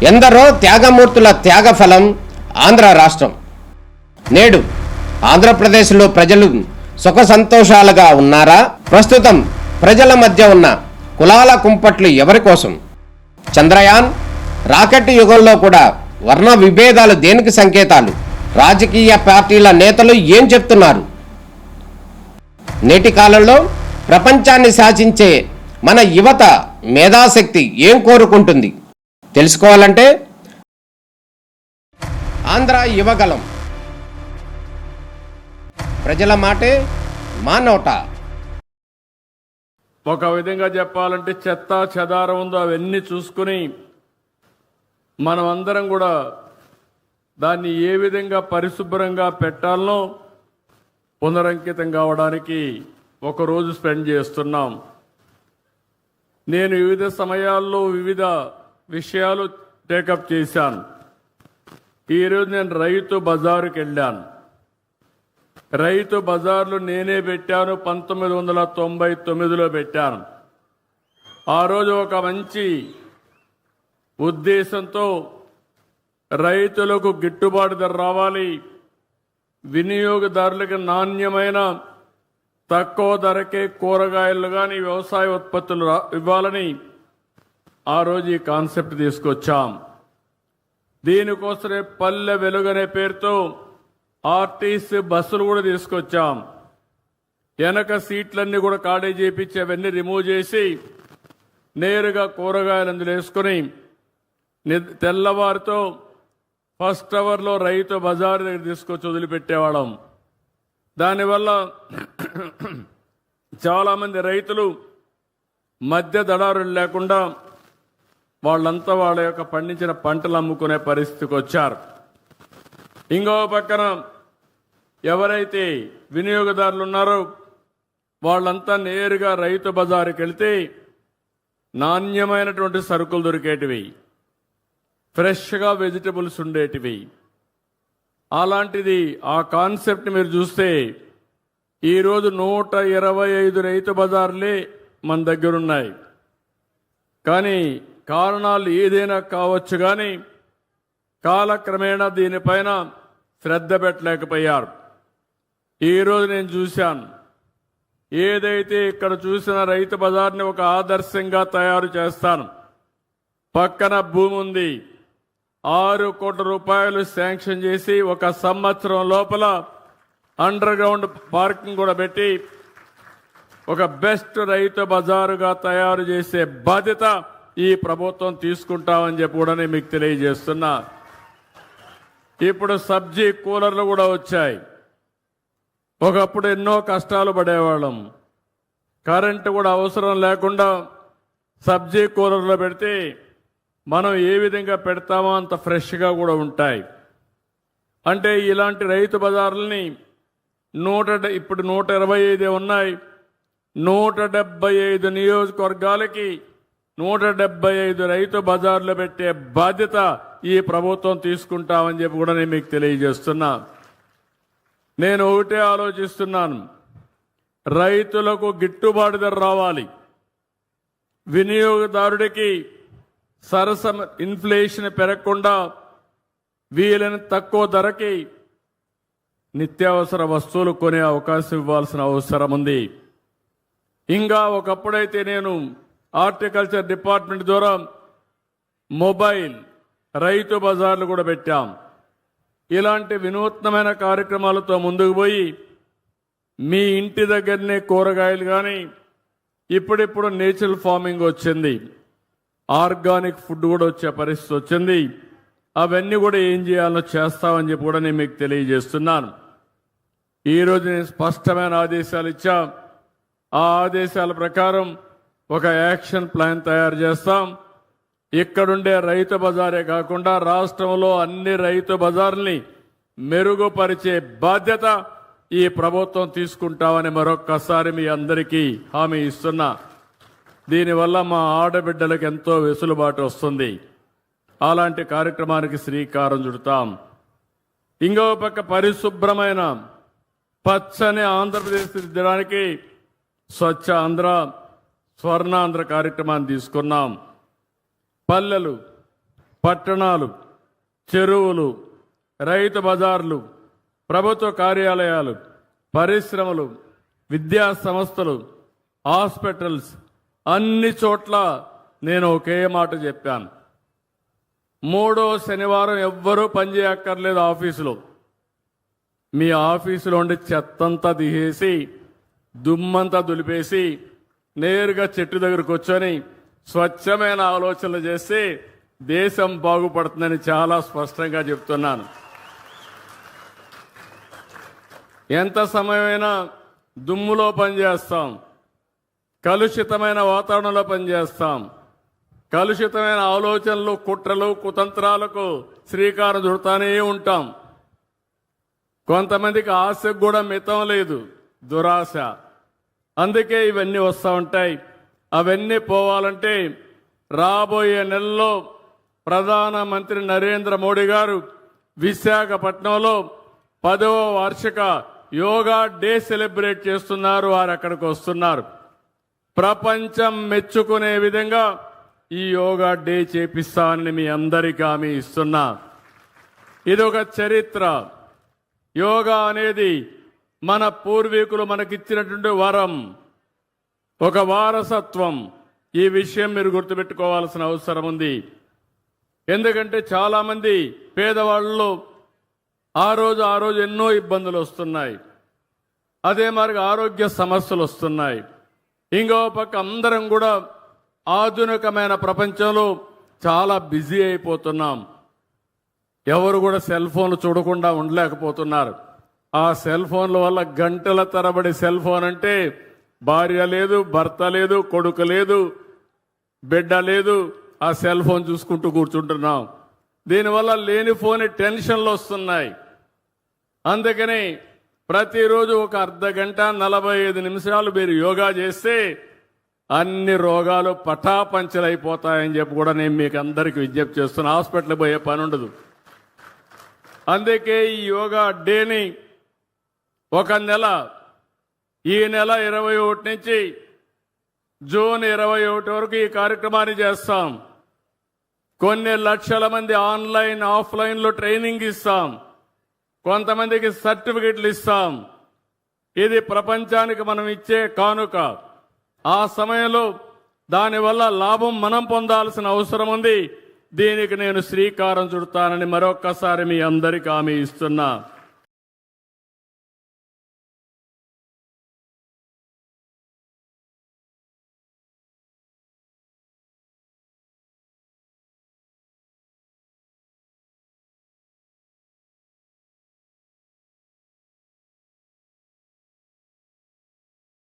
ఎందరో త్యాగమూర్తుల త్యాగఫలం ఆంధ్ర రాష్ట్రం. నేడు ఆంధ్రప్రదేశ్లో ప్రజలు సుఖ సంతోషాలుగా ఉన్నారా? ప్రస్తుతం ప్రజల మధ్య ఉన్న కులాల కుంపట్లు ఎవరి కోసం? చంద్రయాన్ రాకెట్ యుగంలో కూడా వర్ణ విభేదాలు దేనికి సంకేతాలు? రాజకీయ పార్టీల నేతలు ఏం చెప్తున్నారు? నేటి కాలంలో ప్రపంచాన్ని శాసించే మన యువత మేధాశక్తి ఏం కోరుకుంటుంది? తెలుసుకోవాలంటే ఆంధ్ర యువగలం. ప్రజల మాటే మా నోట. ఒక విధంగా చెప్పాలంటే చెత్త చెదారం ఉందో అవన్నీ చూసుకుని మనం అందరం కూడా దాన్ని ఏ విధంగా పరిశుభ్రంగా పెట్టాలనో పునరంకితం కావడానికి ఒకరోజు స్పెండ్ చేస్తున్నాం. నేను వివిధ సమయాల్లో వివిధ విషయాలు టేకప్ చేశాను. ఈరోజు నేను రైతు బజారుకి వెళ్ళాను. రైతు బజార్లు నేనే పెట్టాను, 1999లో పెట్టాను. ఆ రోజు ఒక మంచి ఉద్దేశంతో రైతులకు గిట్టుబాటు ధర రావాలి, వినియోగదారులకు నాణ్యమైన తక్కువ ధరకే కూరగాయలు కానీ వ్యవసాయ ఉత్పత్తులు ఇవ్వాలని ఆ రోజు ఈ కాన్సెప్ట్ తీసుకొచ్చాం. దీనికోసమే పల్లె వెలుగనే పేరుతో ఆర్టీసీ బస్సులు కూడా తీసుకొచ్చాం. వెనక సీట్లన్నీ కూడా ఖాళీ చేయించి అవన్నీ రిమూవ్ చేసి నేరుగా కూరగాయలు అందులో వేసుకుని తెల్లవారితో ఫస్ట్ అవర్లో రైతు బజారు దగ్గర తీసుకొచ్చి వదిలిపెట్టేవాళ్ళం. దానివల్ల చాలామంది రైతులు మధ్య దళారులు లేకుండా వాళ్ళంతా వాళ్ళ యొక్క పండించిన పంటలు అమ్ముకునే పరిస్థితికి వచ్చారు. ఇంకో పక్కన ఎవరైతే వినియోగదారులు ఉన్నారో వాళ్ళంతా నేరుగా రైతు బజారుకి వెళ్తే నాణ్యమైనటువంటి సరుకులు దొరికేటివి, ఫ్రెష్గా వెజిటబుల్స్ ఉండేటివి. అలాంటిది ఆ కాన్సెప్ట్ మీరు చూస్తే ఈరోజు 125 రైతు బజార్లే మన దగ్గర ఉన్నాయి. కానీ కారణాలు ఏదైనా కావచ్చు, కానీ కాలక్రమేణా దీనిపైన శ్రద్ధ పెట్టలేకపోయారు. ఈరోజు నేను చూశాను, ఏదైతే ఇక్కడ చూసిన రైతు బజార్ని ఒక ఆదర్శంగా తయారు చేస్తాను. పక్కన భూమి ఉంది, 6 కోట్ల రూపాయలు శాంక్షన్ చేసి 1 సంవత్సరం లోపల అండర్ గ్రౌండ్ పార్కింగ్ కూడా పెట్టి ఒక బెస్ట్ రైతు బజారుగా తయారు చేసే బాధ్యత ఈ ప్రభుత్వం తీసుకుంటామని చెప్పి కూడా నేను మీకు తెలియజేస్తున్నా. ఇప్పుడు సబ్జీ కూలర్లు కూడా వచ్చాయి. ఒకప్పుడు ఎన్నో కష్టాలు పడేవాళ్ళం. కరెంటు కూడా అవసరం లేకుండా సబ్జీ కూలర్లో పెడితే మనం ఏ విధంగా పెడతామో అంత ఫ్రెష్గా కూడా ఉంటాయి. అంటే ఇలాంటి రైతు బజార్లని ఇప్పుడు 125 ఉన్నాయి. 175 నియోజకవర్గాలకి 175 రైతు బజార్లు పెట్టే బాధ్యత ఈ ప్రభుత్వం తీసుకుంటామని చెప్పి కూడా నేను మీకు తెలియజేస్తున్నా. నేను ఒకటే ఆలోచిస్తున్నాను, రైతులకు గిట్టుబాటు ధర రావాలి, వినియోగదారుడికి సరసమ ఇన్ఫ్లేషన్ పెరగకుండా వీలైన తక్కువ ధరకి నిత్యావసర వస్తువులు కొనే అవకాశం ఇవ్వాల్సిన అవసరం ఉంది. ఇంకా ఒకప్పుడైతే నేను హార్టికల్చర్ డిపార్ట్మెంట్ ద్వారా మొబైల్ రైతు బజార్లు కూడా పెట్టాం. ఇలాంటి వినూత్నమైన కార్యక్రమాలతో ముందుకు పోయి మీ ఇంటి దగ్గరనే కూరగాయలు కానీ ఇప్పుడిప్పుడు నేచురల్ ఫార్మింగ్ వచ్చింది, ఆర్గానిక్ ఫుడ్ కూడా వచ్చే పరిస్థితి వచ్చింది. అవన్నీ కూడా ఏం చేయాలో చేస్తామని చెప్పి కూడా నేను మీకు తెలియజేస్తున్నాను. ఈరోజు నేను స్పష్టమైన ఆదేశాలు ఇచ్చా. ఆ ఆదేశాల ప్రకారం ఒక యాక్షన్ ప్లాన్ తయారు చేస్తాం. ఇక్కడుండే రైతు బజారే కాకుండా రాష్ట్రంలో అన్ని రైతు బజార్ని మెరుగుపరిచే బాధ్యత ఈ ప్రభుత్వం తీసుకుంటామని మరొక్కసారి మీ అందరికీ హామీ ఇస్తున్నా. దీనివల్ల మా ఆడబిడ్డలకు ఎంతో వెసులుబాటు వస్తుంది. అలాంటి కార్యక్రమానికి శ్రీకారం చుడతాం. ఇంకో పక్క పరిశుభ్రమైన పచ్చని ఆంధ్రప్రదేశ్ దిద్దడానికి స్వచ్ఛ ఆంధ్ర, స్వర్ణాంధ్ర కార్యక్రమాన్ని తీసుకున్నాం. పల్లెలు పట్టణాలు, చెరువులు, రైతు బజార్లు, ప్రభుత్వ కార్యాలయాలు, పరిశ్రమలు, విద్యా సంస్థలు, హాస్పిటల్స్ అన్ని చోట్ల నేను ఒకే మాట చెప్పాను. 3వ శనివారం ఎవ్వరూ పనిచేయక్కర్లేదు ఆఫీసులో. మీ ఆఫీసులో ఉండి చెత్తంతా తీసేసి దుమ్మంతా దులిపేసి నేరుగా చెట్టు దగ్గరకు వచ్చని స్వచ్ఛమైన ఆలోచనలు చేస్తే దేశం బాగుపడుతుందని చాలా స్పష్టంగా చెప్తున్నాను. ఎంత సమయమైనా దుమ్ములో పనిచేస్తాం, కలుషితమైన వాతావరణంలో పనిచేస్తాం, కలుషితమైన ఆలోచనలు, కుట్రలు, కుతంత్రాలకు శ్రీకారం చుడతానే ఉంటాం. కొంతమందికి ఆశకు కూడా మితం లేదు, దురాశ. అందుకే ఇవన్నీ వస్తూ ఉంటాయి. అవన్నీ పోవాలంటే రాబోయే నెలలో ప్రధానమంత్రి నరేంద్ర మోడీ గారు విశాఖపట్నంలో 10వ వార్షిక యోగా డే సెలబ్రేట్ చేస్తున్నారు. వారు అక్కడికి వస్తున్నారు. ప్రపంచం మెచ్చుకునే విధంగా ఈ యోగా డే చేపిస్తానని మీ అందరికీ హామీ ఇస్తున్నా. ఇది ఒక చరిత్ర. యోగా అనేది మన పూర్వీకులు మనకిచ్చినటువంటి వరం, ఒక వారసత్వం. ఈ విషయం మీరు గుర్తుపెట్టుకోవాల్సిన అవసరం ఉంది. ఎందుకంటే చాలామంది పేదవాళ్ళలో ఆ రోజు ఎన్నో ఇబ్బందులు వస్తున్నాయి. అదే మరి ఆరోగ్య సమస్యలు వస్తున్నాయి. ఇంకో పక్క అందరం కూడా ఆధునికమైన ప్రపంచంలో చాలా బిజీ అయిపోతున్నాం. ఎవరు కూడా సెల్ ఫోన్లు చూడకుండా ఉండలేకపోతున్నారు. ఆ సెల్ ఫోన్ల వల్ల గంటల తరబడి సెల్ ఫోన్ అంటే భార్య లేదు, భర్త లేదు, కొడుకు లేదు, బిడ్డ లేదు, ఆ సెల్ ఫోన్ చూసుకుంటూ కూర్చుంటున్నాం. దీనివల్ల లేనిపోని టెన్షన్లు వస్తున్నాయి. అందుకని ప్రతిరోజు ఒక అర్ధ గంట 45 నిమిషాలు మీరు యోగా చేస్తే అన్ని రోగాలు పటాపంచలైపోతాయని చెప్పి కూడా నేను మీకు అందరికీ విజ్ఞప్తి చేస్తున్నా. హాస్పిటల్ పోయే పని ఉండదు. అందుకే ఈ యోగా డేని ఒక నెల, ఈ నెల 21 నుంచి జూన్ 21 వరకు ఈ కార్యక్రమాన్ని చేస్తాం. కొన్ని లక్షల మంది ఆన్లైన్, ఆఫ్లైన్లో ట్రైనింగ్ ఇస్తాం. కొంతమందికి సర్టిఫికెట్లు ఇస్తాం. ఇది ప్రపంచానికి మనం ఇచ్చే కానుక. ఆ సమయంలో దానివల్ల లాభం మనం పొందాల్సిన అవసరం ఉంది. దీనికి నేను శ్రీకారం చుడతానని మరొక్కసారి మీ అందరికీ హామీ ఇస్తున్నా.